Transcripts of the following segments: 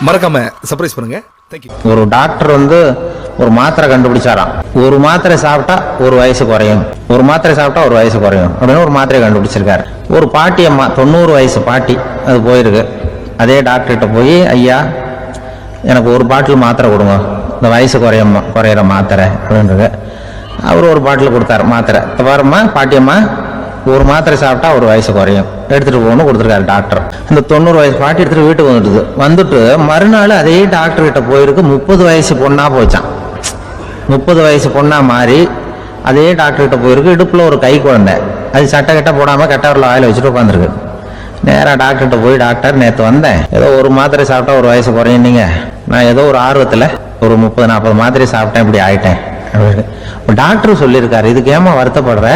மறக்காம சர்ப்ரைஸ் பண்ணுங்க. தேங்க்யூ. ஒரு டாக்டர் வந்து ஒரு மாத்திரை கண்டுபிடிச்சாராம். ஒரு மாத்திரை சாப்பிட்டா ஒரு வயசு குறையும், ஒரு மாத்திரை சாப்பிட்டா ஒரு வயசு குறையும் அப்படின்னு ஒரு மாத்திரை கண்டுபிடிச்சிருக்காரு. ஒரு பாட்டி அம்மா 90 வயசு பாட்டி அது போயிருக்கு. அதே டாக்டர்கிட்ட போய், ஐயா எனக்கு ஒரு பாட்டில் மாத்திரை கொடுங்க, இந்த வயசு குறையிற மாத்திரை அப்படின்றது. அவர் ஒரு பாட்டில் கொடுத்தாரு மாத்திரை. பாரும்மா பாட்டியம்மா, ஒரு மாத்திரை சாப்பிட்டா ஒரு வயசு குறையும், எடுத்துட்டு போகணும்னு கொடுத்துருக்காரு டாக்டர். இந்த 90 வயசு பாட்டி எடுத்துட்டு வீட்டுக்கு வந்துட்டு மறுநாள் அதே டாக்டர் கிட்ட போயிருக்கு. 30 வயசு பொண்ணா போச்சான். 30 வயசு பொண்ணா மாறி அதே டாக்டர் கிட்ட போயிருக்கு. இடுப்புல ஒரு கை குழந்தை, அது சட்டை கட்ட போடாம கட்டவரில் வாயில வச்சுட்டு உட்காந்துருக்கு. நேரா டாக்டர்கிட்ட போய், டாக்டர் நேற்று வந்தேன், ஏதோ ஒரு மாத்திரை சாப்பிட்டா ஒரு வயசு குறையும், நீங்க நான் ஏதோ ஒரு ஆர்வத்தில் ஒரு 30-40 மாத்திரை சாப்பிட்டேன், இப்படி ஆயிட்டேன் அப்படின்னு டாக்டர் சொல்லியிருக்காரு. இதுக்கு ஏமா வருத்தப்படுற?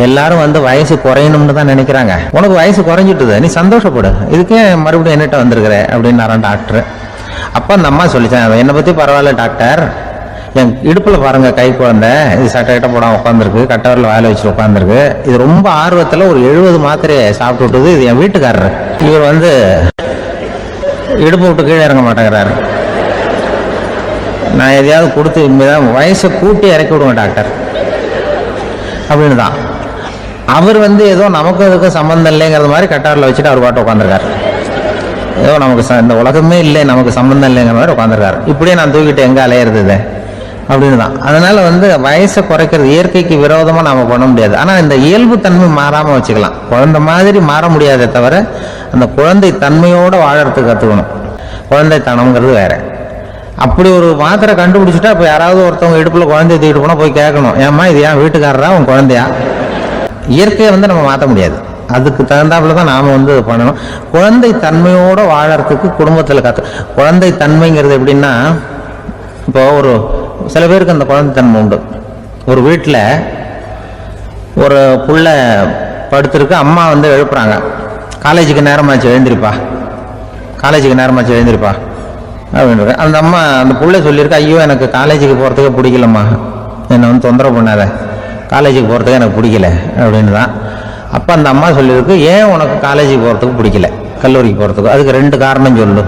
எல்லாரும் வந்து வயசு குறையணும்னு தான் நினைக்கிறாங்க. உனக்கு வயசு குறைஞ்சிட்டுது, நீ சந்தோஷப்படு, இதுக்கே மறுபடியும் என்னட்ட வந்திருக்கிற அப்படின்னாரான் டாக்டர். அப்ப அந்த அம்மா சொல்லிச்சேன், என்னை பத்தி பரவாயில்ல டாக்டர், என் இடுப்புல பாருங்க கை குழந்தை, இது சட்டை கிட்ட போடாம உட்காந்துருக்கு, கட்டவரில் வாயில வச்சு உட்காந்துருக்கு, இது ரொம்ப ஆர்வத்துல ஒரு 70 மாத்திரையை சாப்பிட்டு விட்டுது, இது என் வீட்டுக்காரரு, இவர் வந்து இடுப்பு விட்டு கீழே இறங்க மாட்டேங்கிறாரு, நான் எதையாவது கொடுத்து இனிமேதான் வயசை கூட்டி இறக்கி விடுவேன் டாக்டர் அப்படின்னு தான். அவர் வந்து ஏதோ நமக்கு அதுக்கு சம்பந்தம் இல்லைங்கிறது மாதிரி கட்டாரில் வச்சுட்டு அவர் பாட்டு உட்காந்துருக்காரு. ஏதோ நமக்கு இந்த உலகமே இல்லை, நமக்கு சம்பந்தம் இல்லைங்கிற மாதிரி உட்காந்துருக்காரு. இப்படியே நான் தூக்கிட்டு எங்கே அலையிறது அப்படின்னு தான். அதனால வந்து வயசை குறைக்கிறது இயற்கைக்கு விரோதமாக நாம் பண்ண முடியாது. ஆனால் இந்த இயல்பு தன்மை மாறாமல் வச்சுக்கலாம். குழந்தை மாதிரி மாற முடியாதே தவிர அந்த குழந்தை தன்மையோடு வாழறதுக்கு கற்றுக்கணும். குழந்தைத்தனம்ங்கிறது வேற. அப்படி ஒரு மாத்திரை கண்டுபிடிச்சிட்டா இப்போ யாராவது ஒருத்தவங்க இடுப்புல குழந்தைய தூக்கிட்டு போனால் போய் கேட்கணும், ஏம்மா இது ஏன் வீட்டுக்காரரா உன் குழந்தையா? இயற்கையை வந்து நம்ம மாற்ற முடியாது. அதுக்கு தகுந்தாப்புல தான் நாம் வந்து பண்ணணும். குழந்தை தன்மையோட வாழறதுக்கு குடும்பத்தில் குழந்தை தன்மைங்கிறது எப்படின்னா, இப்போ ஒரு சில பேருக்கு அந்த குழந்தை தன்மை உண்டு. ஒரு வீட்டில் ஒரு புள்ள படுத்திருக்கு, அம்மா வந்து எழுப்புறாங்க, காலேஜுக்கு நேரமாச்சு எழுந்திருப்பா, காலேஜுக்கு நேரமாச்சு எழுந்திருப்பா அப்படின்ற. அந்த அம்மா அந்த புள்ள சொல்லியிருக்கு, ஐயோ எனக்கு காலேஜுக்கு போகிறதுக்கே பிடிக்கலம்மா, என்னை வந்து தொந்தரவு பண்ணாத, காலேஜுக்கு போகிறதுக்கு எனக்கு பிடிக்கல அப்படின்னு தான். அப்போ அந்த அம்மா சொல்லியிருக்கு, ஏன் உனக்கு காலேஜுக்கு போகிறதுக்கு பிடிக்கல, கல்லூரிக்கு போகிறதுக்கு, அதுக்கு 2 காரணம் சொல்லு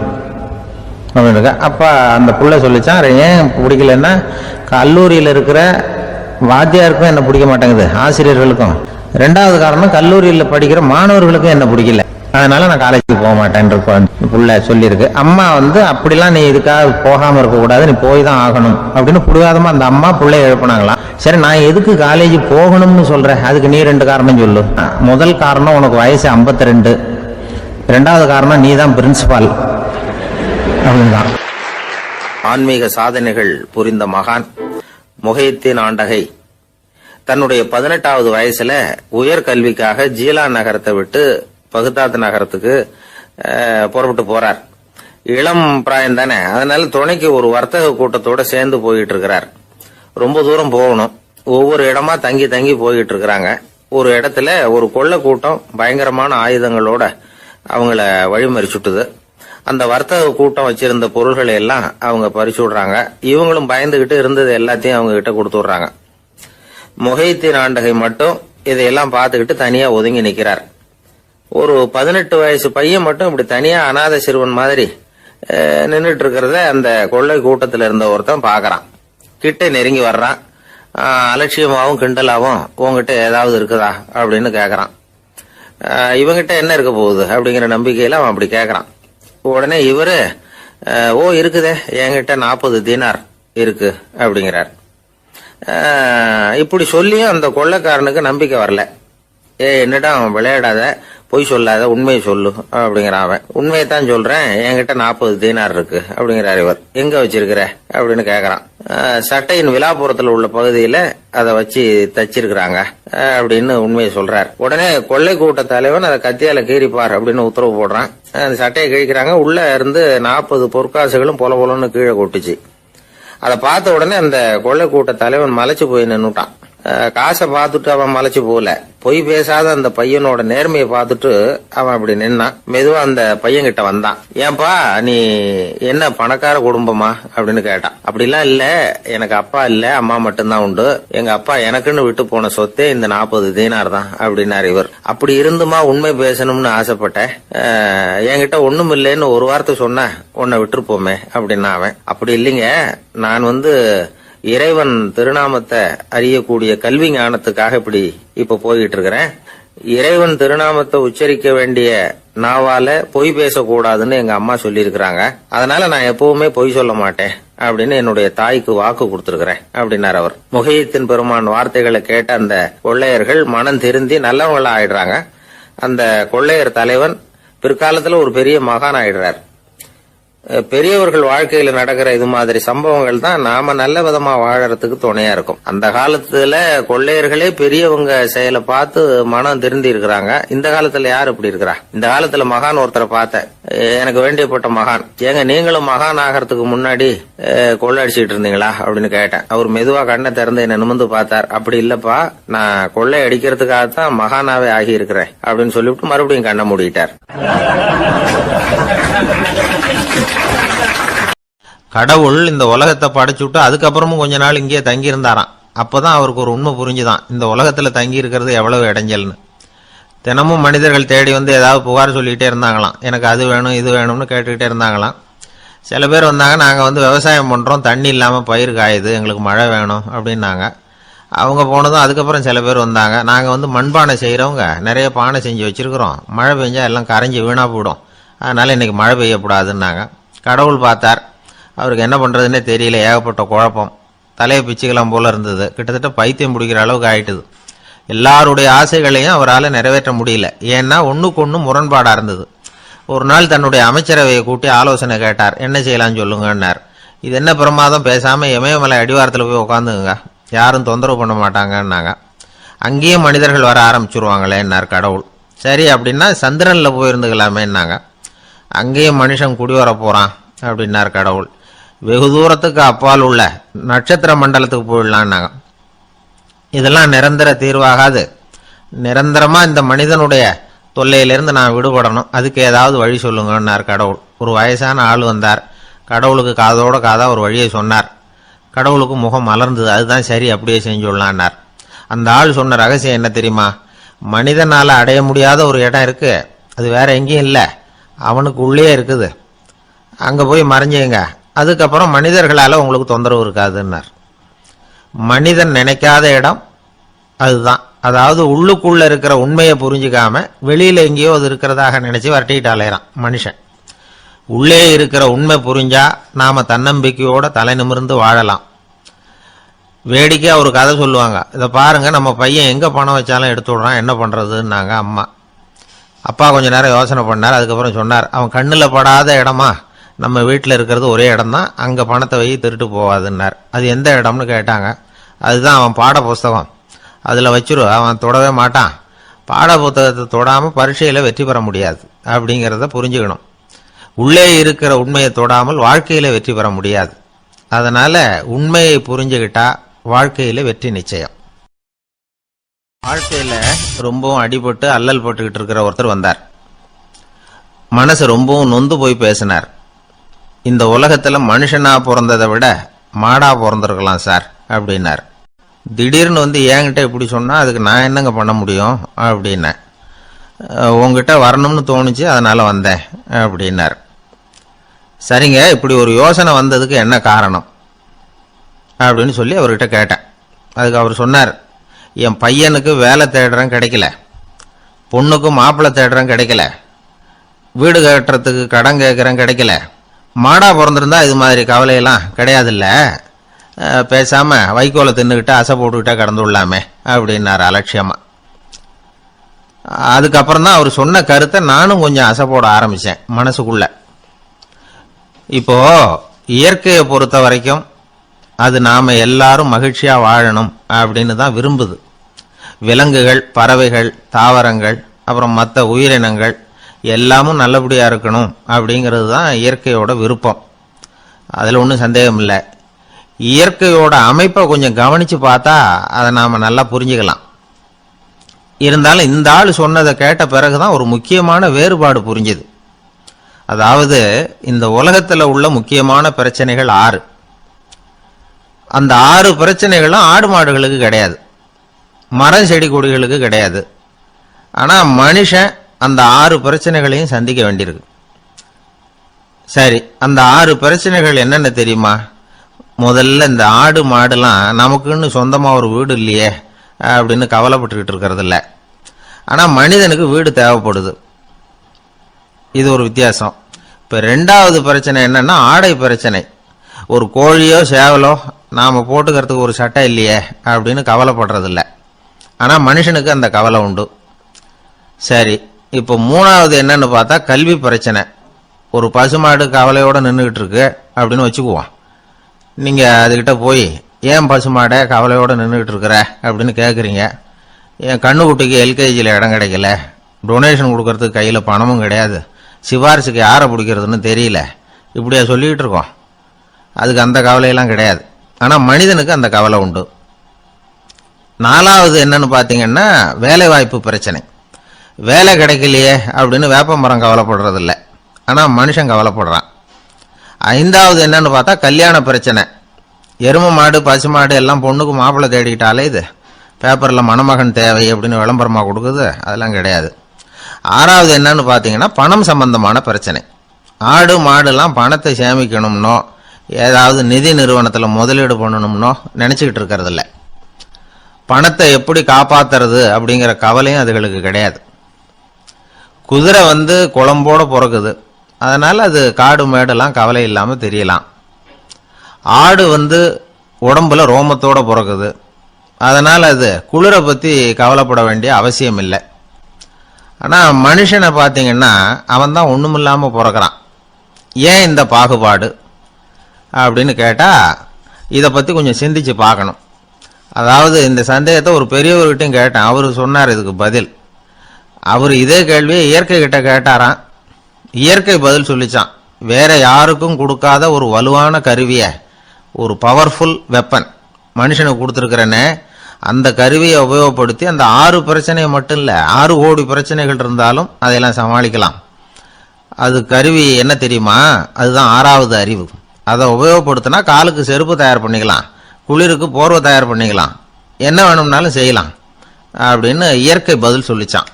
அப்படின்னு. அப்போ அந்த புள்ள சொல்லிச்சான், ஏன் பிடிக்கலன்னா, கல்லூரியில் இருக்கிற வாத்தியாருக்கும் என்ன பிடிக்க மாட்டேங்குது, ஆசிரியர்களுக்கும். 2வது காரணம், கல்லூரியில் படிக்கிற மாணவர்களுக்கும் என்ன பிடிக்கல, அதனால நான் காலேஜுக்கு போக மாட்டேன்ற புள்ள சொல்லியிருக்கு. அம்மா வந்து அப்படிலாம் நீ இதுக்காக போகாமல் இருக்கக்கூடாது, நீ போய் தான் ஆகணும் அப்படின்னு புரியாதமா அந்த அம்மா பிள்ளைய எழுப்பினாங்களாம். சரி, நான் எதுக்கு காலேஜ் போகணும்னு சொல்றேன், அதுக்கு நீ 2 காரணம் சொல்லு. முதல் காரணம், உனக்கு வயசு 52. 2வது காரணம், நீ தான் பிரின்சிபால் அப்படின்தான். ஆன்மீக சாதனைகள் புரிந்த மகான் முஹைத்தீன் ஆண்டகை தன்னுடைய 18வது வயசுல உயர்கல்விக்காக ஜீலான் நகரத்தை விட்டு பகுதாத் நகரத்துக்கு புறப்பட்டு போறார். இளம் பிராயம் தானே, அதனால துணைக்கு ஒரு வர்த்தக கூட்டத்தோட சேர்ந்து போயிட்டு இருக்கிறார். ரொம்ப தூரம் போகணும், ஒவ்வொரு இடமா தங்கி தங்கி போயிட்டு இருக்கிறாங்க. ஒரு இடத்துல ஒரு கொள்ளை கூட்டம் பயங்கரமான ஆயுதங்களோட அவங்கள வழிமறிச்சுட்டுது. அந்த வர்த்தக கூட்டம் வச்சிருந்த பொருள்களை எல்லாம் அவங்க பறிச்சு விடுறாங்க. இவங்களும் பயந்துகிட்டு இருந்தது எல்லாத்தையும் அவங்க கிட்ட கொடுத்து விடுறாங்க. முஹைத்தீன் ஆண்டகை மட்டும் இதையெல்லாம் பார்த்துக்கிட்டு தனியா ஒதுங்கி நிக்கிறார். ஒரு 18 வயசு பையன் மட்டும் இப்படி தனியா அநாத சிறுவன் மாதிரி நின்றுட்டு இருக்கிறத அந்த கொள்ளை கூட்டத்தில் இருந்த ஒருத்தன் பாக்குறான். கிட்ட நெருங்கி வர்றான். அலட்சியமாவும் கிண்டலாவும், உங்ககிட்ட ஏதாவது இருக்குதா அப்படின்னு கேக்குறான். இவங்கிட்ட என்ன இருக்க போகுது அப்படிங்கிற நம்பிக்கையில அவன் அப்படி கேக்குறான். உடனே இவரு, ஓ இருக்குதே, என்கிட்ட 40 தீனார் இருக்கு அப்படிங்கிறார். இப்படி சொல்லியும் அந்த கொள்ளைக்காரனுக்கு நம்பிக்கை வரல. என்னிடம் விளையாடாத, பொய் சொல்லாத, உண்மையை சொல்லு அப்படிங்கிறான் அவன். உண்மையை தான் சொல்றேன், என்கிட்ட 40 தீனார் இருக்கு அப்படிங்கிறார் இவர். எங்க வச்சிருக்கிற அப்படின்னு கேக்குறான். சட்டையின் விழாப்புறத்துல உள்ள பகுதியில அதை வச்சு தச்சிருக்கிறாங்க அப்படின்னு உண்மையை சொல்றார். உடனே கொள்ளை கூட்ட தலைவன் அதை கத்தியால கீறிப்பார் அப்படின்னு உத்தரவு போடுறான். அந்த சட்டையை கிழிக்கிறாங்க. உள்ள இருந்து 40 பொற்காசுகளும் பொல பொலன்னு கீழே கொட்டுச்சு. அதை பார்த்த உடனே அந்த கொள்ளை கூட்ட தலைவன் மலைச்சு போய் நின்னுட்டான். காசை பார்த்துட்டு அவன் மலைச்சு போல, பொய் பேசாத அந்த பையனோட நேர்மையை பார்த்துட்டு அவன் அப்படி நின்னான். மெதுவா அந்த பையன் கிட்ட வந்தான். ஏன்பா நீ என்ன பணக்கார குடும்பமா அப்படின்னு கேட்டான். அப்படிலாம் இல்ல, எனக்கு அப்பா இல்ல, அம்மா மட்டும்தான் உண்டு. எங்க அப்பா எனக்குன்னு விட்டு போன சொத்தே இந்த 40 தீனார் தான் அப்படின்னாரு இவர். அப்படி இருந்துமா உண்மை பேசணும்னு ஆசைப்பட்டேன், என்கிட்ட ஒண்ணும் இல்லைன்னு ஒரு வார்த்தை சொன்ன உன்னை விட்டுருப்போமே அப்படின்னா அவன். அப்படி இல்லைங்க, நான் இறைவன் திருநாமத்தை அறியக்கூடிய கல்வி ஞானத்துக்காக இப்ப போயிட்டு இருக்கிறேன். இறைவன் திருநாமத்தை உச்சரிக்க வேண்டிய நாவால பொய் பேசக்கூடாதுன்னு எங்க அம்மா சொல்லி இருக்கிறாங்க. அதனால நான் எப்பவுமே பொய் சொல்ல மாட்டேன் அப்படின்னு என்னுடைய தாய்க்கு வாக்கு கொடுத்திருக்கிறேன் அப்படின்னார் அவர். முஹையத்தீன் பெருமான் வார்த்தைகளை கேட்ட அந்த கொள்ளையர்கள் மனம் திருந்தி நல்லவங்களா ஆயிடுறாங்க. அந்த கொள்ளையர் தலைவன் பிற்காலத்துல ஒரு பெரிய மகான் ஆயிடுறார். பெரியவர்கள் வாழ்க்கையில நடக்கிற இது மாதிரி சம்பவங்கள் தான் நாம நல்ல விதமா வாழறதுக்கு துணையா இருக்கும். அந்த காலத்துல கொள்ளையர்களே பெரியவங்க செயலை பார்த்து மனம் திருந்தி இருக்கிறாங்க. இந்த காலத்துல யார் இப்படி இருக்கிறா? இந்த காலத்துல மகான் ஒருத்தரை பார்த்தேன், எனக்கு வேண்டியப்பட்ட மகான். ஏங்க நீங்களும் மகான் ஆகிறதுக்கு முன்னாடி கொள்ளை அடிச்சுட்டு இருந்தீங்களா அப்படின்னு கேட்டேன். அவர் மெதுவா கண்ணை திறந்து என்ன நிமிர்ந்து பார்த்தார். அப்படி இல்லப்பா, நான் கொள்ளை அடிக்கிறதுக்காகத்தான் மகானாவே ஆகி இருக்கிறேன் அப்படின்னு சொல்லிவிட்டு மறுபடியும் கண்ணை மூடிட்டார். கடவுள் இந்த உலகத்தை படைச்சுட்டு அதுக்கப்புறமும் கொஞ்ச நாள் இங்கேயே தங்கி இருந்தாராம். அப்பதான் அவருக்கு ஒரு உண்மை புரிஞ்சுதான், இந்த உலகத்துல தங்கி இருக்கிறது எவ்வளவு இடைஞ்சல்னு. தினமும் மனிதர்கள் தேடி வந்து ஏதாவது புகார் சொல்லிக்கிட்டே இருந்தாங்களாம். எனக்கு அது வேணும் இது வேணும்னு கேட்டுக்கிட்டே இருந்தாங்களாம். சில பேர் வந்தாங்க, நாங்கள் விவசாயம் பண்ணுறோம், தண்ணி இல்லாமல் பயிர் காயுது, எங்களுக்கு மழை வேணும் அப்படின்னாங்க. அவங்க போனதும் அதுக்கப்புறம் சில பேர் வந்தாங்க, நாங்கள் மண்பானை செய்கிறவங்க நிறைய பானை செஞ்சு வச்சுருக்குறோம், மழை பெஞ்சா எல்லாம் கரைஞ்சி வீணாக போயிடும், அதனால் இன்றைக்கி மழை பெய்யக்கூடாதுன்னாங்க. கடவுள் பார்த்தார், அவருக்கு என்ன பண்ணுறதுன்னே தெரியல, ஏகப்பட்ட குழப்பம், தலையை பிச்சுக்கலாம் போல இருந்தது, கிட்டத்தட்ட பைத்தியம் பிடிக்கிற அளவுக்கு ஆயிட்டுது. எல்லாருடைய ஆசைகளையும் அவரால் நிறைவேற்ற முடியல, ஏன்னா ஒன்றுக்கு ஒன்று முரண்பாடாக இருந்தது. ஒரு நாள் தன்னுடைய அமைச்சரவையை கூட்டி ஆலோசனை கேட்டார், என்ன செய்யலாம்னு சொல்லுங்கன்னார். இது என்ன பிரமாதம், பேசாமல் இமயமலை அடிவாரத்தில் போய் உட்காந்துங்க, யாரும் தொந்தரவு பண்ண மாட்டாங்கன்னாங்க. அங்கேயும் மனிதர்கள் வர ஆரம்பிச்சுருவாங்களேன்னார் கடவுள். சரி அப்படின்னா சந்திரனில் போயிருந்துக்கலாமேன்னாங்க. அங்கேயும் மனுஷன் குடி வர போகிறான் அப்படின்னார் கடவுள். வெகு தூரத்துக்கு அப்பால் உள்ள நட்சத்திர மண்டலத்துக்கு போயிடலான்னாங்க. இதெல்லாம் நிரந்தர தீர்வாகாது, நிரந்தரமாக இந்த மனிதனுடைய தொல்லையிலிருந்து நான் விடுபடணும், அதுக்கு ஏதாவது வழி சொல்லுங்கன்னார் கடவுள். ஒரு வயசான ஆள் வந்தார், கடவுளுக்கு காதோட காதா ஒரு வழியை சொன்னார். கடவுளுக்கு முகம் மலர்ந்தது, அதுதான் சரி, அப்படியே செஞ்சுடலான்னார். அந்த ஆள் சொன்ன ரகசியம் என்ன தெரியுமா? மனிதனால் அடைய முடியாத ஒரு இடம் இருக்கு, அது வேற எங்கேயும் இல்லை, அவனுக்கு உள்ளே இருக்குது, அங்கே போய் மறைஞ்சுங்க, அதுக்கப்புறம் மனிதர்களால் உங்களுக்கு தொந்தரவு இருக்காதுன்னார். மனிதன் நினைக்காத இடம் அதுதான். அதாவது உள்ளுக்குள்ள இருக்கிற உண்மையை புரிஞ்சுக்காம வெளியில எங்கேயோ அது இருக்கிறதாக நினைச்சு வரட்டிட்டு அலையறான் மனுஷன். உள்ளே இருக்கிற உண்மை புரிஞ்சா நாம தன்னம்பிக்கையோட தலை நிமிர்ந்து வாழலாம். வேடிக்கையா ஒரு கதை சொல்லுவாங்க, இதை பாருங்க, நம்ம பையன் எங்க பணம் வச்சாலும் எடுத்து விடுறான், என்ன பண்றதுன்னாங்க அம்மா. அப்பா கொஞ்ச நேரம் யோசனை பண்ணார், அதுக்கப்புறம் சொன்னார், அவன் கண்ணில் படாத இடமா, நம்ம வீட்டில் இருக்கிறது ஒரே இடம் தான், அங்கே பணத்தை வை திருட்டு போவாதுன்னார். அது எந்த இடம்னு கேட்டாங்க. அதுதான் அவன் பாட புஸ்தகம், அதில் வச்சிரு, அவன் தொடவே மாட்டான், பாட புத்தகத்தை தொடாமல் பரீட்சையில் வெற்றி பெற முடியாது அப்படிங்கிறத புரிஞ்சுக்கணும். உள்ளே இருக்கிற உண்மையை தொடாமல் வாழ்க்கையில் வெற்றி பெற முடியாது. அதனால் உண்மையை புரிஞ்சுக்கிட்டா வாழ்க்கையில் வெற்றி நிச்சயம். வாழ்க்கையில் ரொம்பவும் அடிபட்டு அல்லல் போட்டுக்கிட்டு இருக்கிற ஒருத்தர் வந்தார். மனசு ரொம்பவும் நொந்து போய் பேசினார். இந்த உலகத்தில் மனுஷனா பிறந்ததை விட மாடா பிறந்திருக்கலாம் சார் அப்படின்னார். திடீர்னு என்கிட்ட இப்படி சொன்னால் அதுக்கு நான் என்னங்க பண்ண முடியும் அப்படின்னேன். உங்ககிட்ட வரணும்னு தோணுச்சு, அதனால் வந்தேன் அப்படின்னார். சரிங்க, இப்படி ஒரு யோசனை வந்ததுக்கு என்ன காரணம் அப்படின்னு சொல்லி அவர்கிட்ட கேட்டேன். அதுக்கு அவர் சொன்னார், என் பையனுக்கு வேலை தேடுறேன் கிடைக்கல, பொண்ணுக்கு மாப்பிள்ளை தேடுறேன் கிடைக்கல, வீடு கட்டுறதுக்கு கடன் கேட்குறேன் கிடைக்கல, மாடா பிறந்திருந்தா இது மாதிரி கவலையெல்லாம் கிடையாதுல்ல, பேசாமல் வைக்கோலை தின்னுக்கிட்டு அசை போட்டுக்கிட்டே கடந்து விடலாமே அப்படின்னார் அலட்சியமாக. அதுக்கப்புறம் தான் அவர் சொன்ன கருத்தை நானும் கொஞ்சம் அசை போட ஆரம்பித்தேன் மனசுக்குள்ள. இப்போ இயற்கையை பொறுத்த வரைக்கும் அது நாம் எல்லாரும் மகிழ்ச்சியாக வாழணும் அப்படின்னு தான் விரும்புது. விலங்குகள், பறவைகள், தாவரங்கள், அப்புறம் மற்ற உயிரினங்கள் எல்லாமும் நல்லபடியாக இருக்கணும் அப்படிங்கிறது தான் இயற்கையோட விருப்பம். அதில் ஒன்றும் சந்தேகம் இல்லை. இயற்கையோட அமைப்பை கொஞ்சம் கவனிச்சு பார்த்தா அதை நாம நல்லா புரிஞ்சுக்கலாம். இருந்தாலும் இந்த ஆள் சொன்னதை கேட்ட பிறகுதான் ஒரு முக்கியமான வேறுபாடு புரிஞ்சுது. அதாவது இந்த உலகத்துல உள்ள முக்கியமான பிரச்சனைகள் 6. அந்த 6 பிரச்சனைகளும் ஆடு மாடுகளுக்கு கிடையாது, மரம் செடி கொடிகளுக்கு கிடையாது. ஆனா மனுஷன் அந்த 6 பிரச்சனைகளையும் சந்திக்க வேண்டியிருக்கு. சரி, அந்த 6 பிரச்சனைகள் என்னென்ன தெரியுமா? முதல்ல இந்த ஆடு மாடுலாம் நமக்குன்னு சொந்தமா ஒரு வீடு இல்லையே அப்படின்னு கவலைப்பட்டுக்கிட்டு இருக்கிறது இல்லை. ஆனா மனிதனுக்கு வீடு தேவைப்படுது. இது ஒரு வித்தியாசம். இப்ப 2வது பிரச்சனை என்னன்னா ஆடை பிரச்சனை. ஒரு கோழியோ சேவலோ நாம போட்டுக்கிறதுக்கு ஒரு சட்டை இல்லையே அப்படின்னு கவலைப்படுறது இல்லை. ஆனா மனுஷனுக்கு அந்த கவலை உண்டு. சரி, இப்போ 3வது என்னன்னு பார்த்தா கல்வி பிரச்சனை. ஒரு பசுமாடு கவலையோட நின்றுகிட்டு இருக்கு அப்படின்னு வச்சுக்குவோம். நீங்க அதுகிட்ட போய் ஏன் பசுமாடை கவலையோட நின்றுகிட்டு இருக்கிற அப்படின்னு கேட்குறீங்க. என் கண்ணுக்குட்டிக்கு எல்கேஜியில் இடம் கிடைக்கல, டொனேஷன் கொடுக்கறதுக்கு கையில் பணமும் கிடையாது, சிபாரிசுக்கு யாரை பிடிக்கிறதுன்னு தெரியல, இப்படியா சொல்லிக்கிட்டு இருக்கோம். அதுக்கு அந்த கவலையெல்லாம் கிடையாது. ஆனால் மனிதனுக்கு அந்த கவலை உண்டு. 4வது என்னன்னு பார்த்தீங்கன்னா வேலை வாய்ப்பு பிரச்சனை. வேலை கிடைக்கலையே அப்படின்னு வேப்ப மரம் கவலைப்படுறதில்ல, ஆனால் மனுஷன் கவலைப்படுறான். 5வது என்னன்னு பார்த்தா கல்யாண பிரச்சனை. எரும மாடு பசுமாடு எல்லாம் பொண்ணுக்கு மாப்பிள்ளை தேடிக்கிட்டாலே இது பேப்பரில் மணமகன் தேவை அப்படின்னு விளம்பரமாக கொடுக்குது, அதெல்லாம் கிடையாது. 6வது என்னன்னு பார்த்தீங்கன்னா பணம் சம்பந்தமான பிரச்சனை. ஆடு மாடுலாம் பணத்தை சேமிக்கணும்னோ ஏதாவது நிதி நிறுவனத்தில் முதலீடு பண்ணணும்னோ நினச்சிக்கிட்டு இருக்கிறதில்ல. பணத்தை எப்படி காப்பாற்றுறது அப்படிங்கிற கவலையும் அதுகளுக்கு கிடையாது. குதிரை குளம்போட பிறக்குது, அதனால அது காடு மேடெல்லாம் கவலை இல்லாமல் தெரியலாம். ஆடு உடம்புல ரோமத்தோட பிறக்குது, அதனால அது குளிரை பற்றி கவலைப்பட வேண்டிய அவசியம் இல்லை. ஆனால் மனுஷனை பார்த்தீங்கன்னா அவன் தான் ஒன்றுமில்லாமல் பிறக்கிறான். ஏன் இந்த பாகுபாடு அப்படின்னு கேட்டால் இதை பற்றி கொஞ்சம் சிந்திச்சு பார்க்கணும். அதாவது இந்த சந்தேகத்தை ஒரு பெரியவர்கிட்டையும் கேட்டேன், அவர் சொன்னார் இதுக்கு பதில். அவர் இதே கேள்வியை இயற்கை கிட்ட கேட்டாராம். இயற்கை பதில் சொல்லிச்சான், வேற யாருக்கும் கொடுக்காத ஒரு வலுவான கருவியை, ஒரு பவர்ஃபுல் வெப்பன் மனுஷனுக்கு கொடுத்துருக்கிறேன்னு, அந்த கருவியை உபயோகப்படுத்தி அந்த 6 பிரச்சனையை மட்டும் இல்லை 6 கோடி பிரச்சனைகள் இருந்தாலும் அதையெல்லாம் சமாளிக்கலாம். அது கருவி என்ன தெரியுமா? அதுதான் 6வது அறிவு. அதை உபயோகப்படுத்தினா காலுக்கு செருப்பு தயார் பண்ணிக்கலாம், குளிருக்கு போர்வை தயார் பண்ணிக்கலாம், என்ன வேணும்னாலும் செய்யலாம் அப்படின்னு இயற்கை பதில் சொல்லிச்சான்.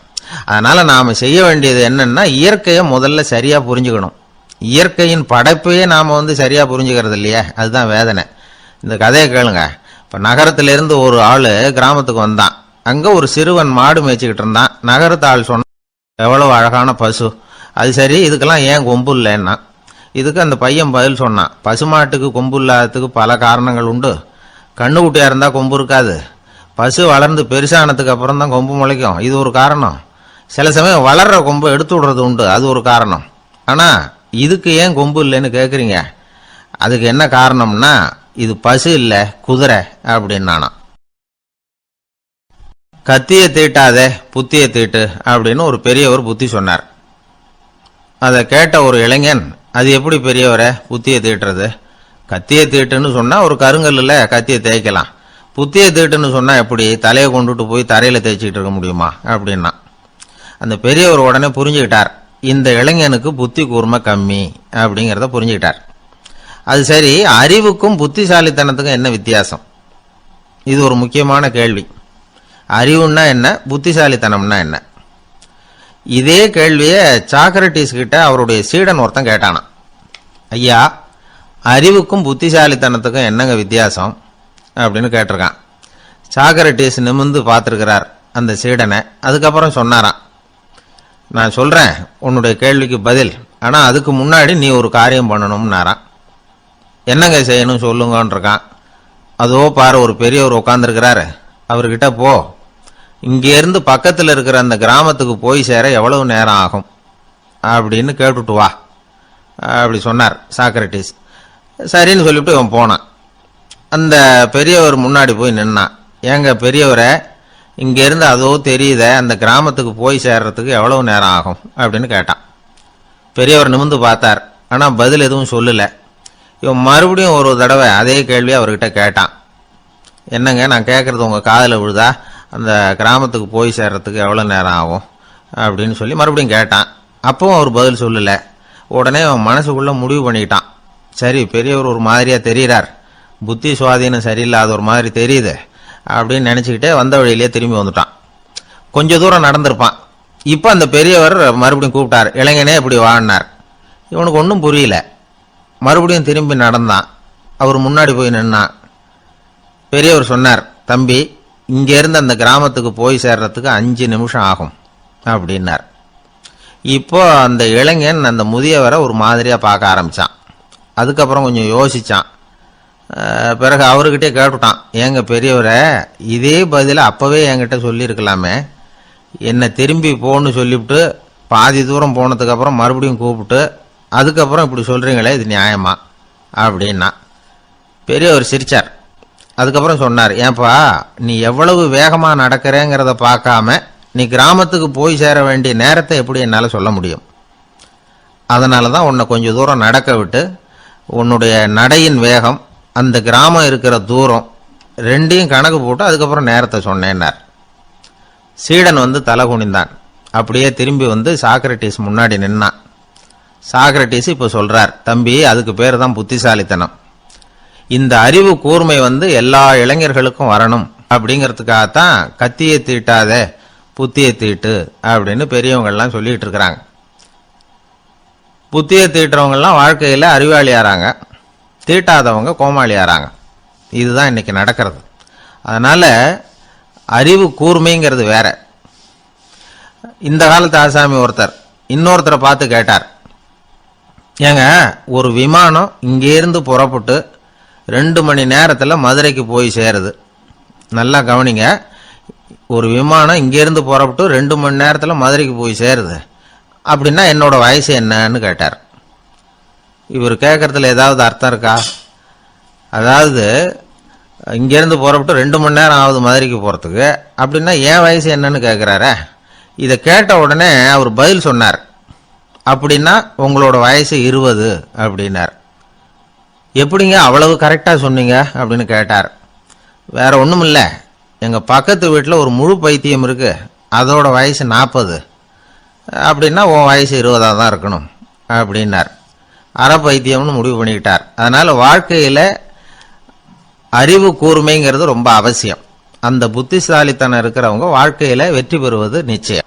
அதனால நாம செய்ய வேண்டியது என்னன்னா இயற்கையை முதல்ல சரியா புரிஞ்சுக்கணும். இயற்கையின் படைப்பையே நாம சரியா புரிஞ்சுக்கிறது இல்லையே, அதுதான் வேதனை. இந்த கதையை கேளுங்க. இப்ப நகரத்திலிருந்து ஒரு ஆளு கிராமத்துக்கு வந்தான். அங்க ஒரு சிறுவன் மாடு மேய்ச்சிக்கிட்டு இருந்தான். நகரத்து ஆள் சொன்ன, எவ்வளவு அழகான பசு, அது சரி இதுக்கெல்லாம் ஏன் கொம்பு இல்லைன்னா. இதுக்கு அந்த பையன் பதில் சொன்னான், பசுமாட்டுக்கு கொம்பு இல்லாததுக்கு பல காரணங்கள் உண்டு. கண்ணுக்குட்டியா இருந்தா கொம்பு இருக்காது, பசு வளர்ந்து பெருசானதுக்கு அப்புறம் தான் கொம்பு முளைக்கும், இது ஒரு காரணம். சில சமயம் வளர்ற கொம்பு எடுத்து விடுறது உண்டு, அது ஒரு காரணம். ஆனா இதுக்கு ஏன் கொம்பு இல்லைன்னு கேட்குறீங்க. அதுக்கு என்ன காரணம்னா இது பசு இல்ல குதிரை அப்படின்னானா. கத்தியை தீட்டாதே புத்தியை தீட்டு அப்படின்னு ஒரு பெரியவர் புத்தி சொன்னார். அதை கேட்ட ஒரு இளைஞன், அது எப்படி பெரியவரை புத்தியை தீட்டுறது? கத்தியை தீட்டுன்னு சொன்னா ஒரு கருங்கல்ல கத்தியை தேய்க்கலாம், புத்தியை தீட்டுன்னு சொன்னா எப்படி தலையை கொண்டுட்டு போய் தரையில தேய்ச்சிக்கிட்டு இருக்க முடியுமா அப்படின்னா. அந்த பெரியவர் உடனே புரிஞ்சுக்கிட்டார், இந்த இளைஞனுக்கு புத்தி கூர்மை கம்மி அப்படிங்கிறத புரிஞ்சுக்கிட்டார். அது சரி, அறிவுக்கும் புத்திசாலித்தனத்துக்கும் என்ன வித்தியாசம்? இது ஒரு முக்கியமான கேள்வி. அறிவுன்னா என்ன, புத்திசாலித்தனம்னா என்ன? இதே கேள்வியை சாக்ரட்டிஸ் கிட்ட அவருடைய சீடன் ஒருத்தன் கேட்டானான். ஐயா, அறிவுக்கும் புத்திசாலித்தனத்துக்கும் என்னங்க வித்தியாசம் அப்படின்னு கேட்டிருக்கான். சாக்ரட்டிஸ் நிமிர்ந்து பார்த்துருக்கிறார் அந்த சீடனை. அதுக்கப்புறம் சொன்னாராம், நான் சொல்றேன் உன்னுடைய கேள்விக்கு பதில், ஆனா அதுக்கு முன்னாடி நீ ஒரு காரியம் பண்ணணும்னாரான். என்னங்க செய்யணும் சொல்லுங்கன்னு இருக்கான். அதோ பாரு ஒரு பெரியவர் உட்காந்துருக்கிறாரு, அவர்கிட்ட போ, இங்கேருந்து பக்கத்தில் இருக்கிற அந்த கிராமத்துக்கு போய் சேர எவ்வளவு நேரம் ஆகும் அப்படின்னு கேட்டுட்டு வா அப்படி சொன்னார் சாக்ரட்டிஸ். சரின்னு சொல்லிவிட்டு இவன் போனான். அந்த பெரியவர் முன்னாடி போய் நின்னான். ஏங்க பெரியவரை, இங்கேருந்து அதோ தெரியுத அந்த கிராமத்துக்கு போய் சேர்றதுக்கு எவ்வளவு நேரம் ஆகும் அப்படின்னு கேட்டான். பெரியவர் நிமிர்ந்து பார்த்தார், ஆனால் பதில் எதுவும் சொல்லலை. இவன் மறுபடியும் ஒரு தடவை அதே கேள்வி அவர்கிட்ட கேட்டான். என்னங்க, நான் கேட்கறது உங்க காதில் விழுதா? அந்த கிராமத்துக்கு போய் சேர்றதுக்கு எவ்வளோ நேரம் ஆகும் அப்படின்னு சொல்லி மறுபடியும் கேட்டான். அப்பவும் அவர் பதில் சொல்லலை. உடனே அவன் மனசுக்குள்ள முடிவு பண்ணிக்கிட்டான், சரி பெரியவர் ஒரு மாதிரியா தெரிகிறார், புத்தி சுவாதீனம் சரியில்லாத ஒரு மாதிரி தெரியுது அப்படின்னு நினச்சிக்கிட்டே வந்த வழியிலே திரும்பி வந்துட்டான். கொஞ்சம் தூரம் நடந்திருப்பான். இப்போ அந்த பெரியவர் மறுபடியும் கூப்பிட்டார், இளைஞனே இப்படி வாழ்னார். இவனுக்கு ஒன்றும் புரியல. மறுபடியும் திரும்பி நடந்தான். அவர் முன்னாடி போய் நின்னான். பெரியவர் சொன்னார், தம்பி, இங்கேருந்து அந்த கிராமத்துக்கு போய் சேர்றதுக்கு 5 நிமிஷம் ஆகும் அப்படின்னார். இப்போ அந்த இளைஞன் அந்த முதியவரை ஒரு மாதிரியாக பார்க்க ஆரம்பித்தான். அதுக்கப்புறம் கொஞ்சம் யோசித்தான். பிறகு அவர்கிட்டே கேட்டுட்டான், ஏங்க பெரியவரை, இதே பதிலை அப்போவே என்கிட்ட சொல்லியிருக்கலாமே, என்னை திரும்பி போன்னு சொல்லிவிட்டு பாதி தூரம் போனதுக்கப்புறம் மறுபடியும் கூப்பிட்டு அதுக்கப்புறம் இப்படி சொல்கிறீங்களே, இது நியாயமா அப்படின்னா. பெரியவர் சிரிச்சார். அதுக்கப்புறம் சொன்னார், ஏன்பா, நீ எவ்வளவு வேகமாக நடக்கிறேங்கிறத பார்க்காம நீ கிராமத்துக்கு போய் சேர வேண்டிய நேரத்தை எப்படி என்னால் சொல்ல முடியும்? அதனால தான் உன்னை கொஞ்சம் தூரம் நடக்க விட்டு உன்னுடைய நடையின் வேகம், அந்த கிராமம் இருக்கிற தூரம் ரெண்டையும் கணக்கு போட்டு அதுக்கப்புறம் நேரத்தை சொன்னேன்னார். சீடன் வந்து தலை குனிந்தான். அப்படியே திரும்பி வந்து சாக்ரட்டிஸ் முன்னாடி நின்னான். சாக்ரட்டிஸ் இப்போ சொல்றார், தம்பி, அதுக்கு பேர் தான் புத்திசாலித்தனம். இந்த அறிவு கூர்மை வந்து எல்லா இளைஞர்களுக்கும் வரணும் அப்படிங்கிறதுக்காகத்தான் கத்தியை தீட்டாத புத்தியை தீட்டு அப்படின்னு பெரியவங்கள்லாம் சொல்லிட்டு இருக்கிறாங்க. புத்தியை தீட்டுறவங்கெல்லாம் வாழ்க்கையில் அறிவாளியாராங்க, தீட்டாதவங்க கோமாளியாராங்க. இதுதான் இன்னைக்கு நடக்கிறது. அதனால அறிவு கூர்மைங்கிறது வேற. இந்த காலத்து ஆசாமி ஒருத்தர் இன்னொருத்தரை பார்த்து கேட்டார், ஏங்க, ஒரு விமானம் இங்கேருந்து புறப்பட்டு 2 மணி நேரத்தில் மதுரைக்கு போய் சேருது. நல்லா கவனிங்க, ஒரு விமானம் இங்கேருந்து புறப்பட்டு 2 மணி நேரத்தில் மதுரைக்கு போய் சேருது அப்படின்னா என்னோட வயசு என்னன்னு கேட்டார். இவர் கேட்கறதுல ஏதாவது அர்த்தம் இருக்கா? அதாவது இங்கேருந்து புறப்பட்டு 2 மணி நேரம் ஆகுது மதுரைக்கு போகிறதுக்கு, அப்படின்னா என் வயசு என்னன்னு கேட்குறாரே. இதை கேட்ட உடனே அவர் பதில் சொன்னார், அப்படின்னா உங்களோட வயசு 20 அப்படின்னார். எப்படிங்க அவ்வளவு கரெக்டாக சொன்னீங்க அப்படின்னு கேட்டார். வேற ஒன்றும் இல்லை, எங்கள் பக்கத்து வீட்டில் ஒரு முழு பைத்தியம் இருக்கு, அதோட வயசு 40, அப்படின்னா உன் வயசு 20 தான் இருக்கணும் அப்படின்னார். அரை பைத்தியம்னு முடிவு பண்ணிக்கிட்டார். அதனால் வாழ்க்கையில் அறிவு கூர்மைங்கிறது ரொம்ப அவசியம். அந்த புத்திசாலித்தனம் இருக்கிறவங்க வாழ்க்கையில் வெற்றி பெறுவது நிச்சயம்.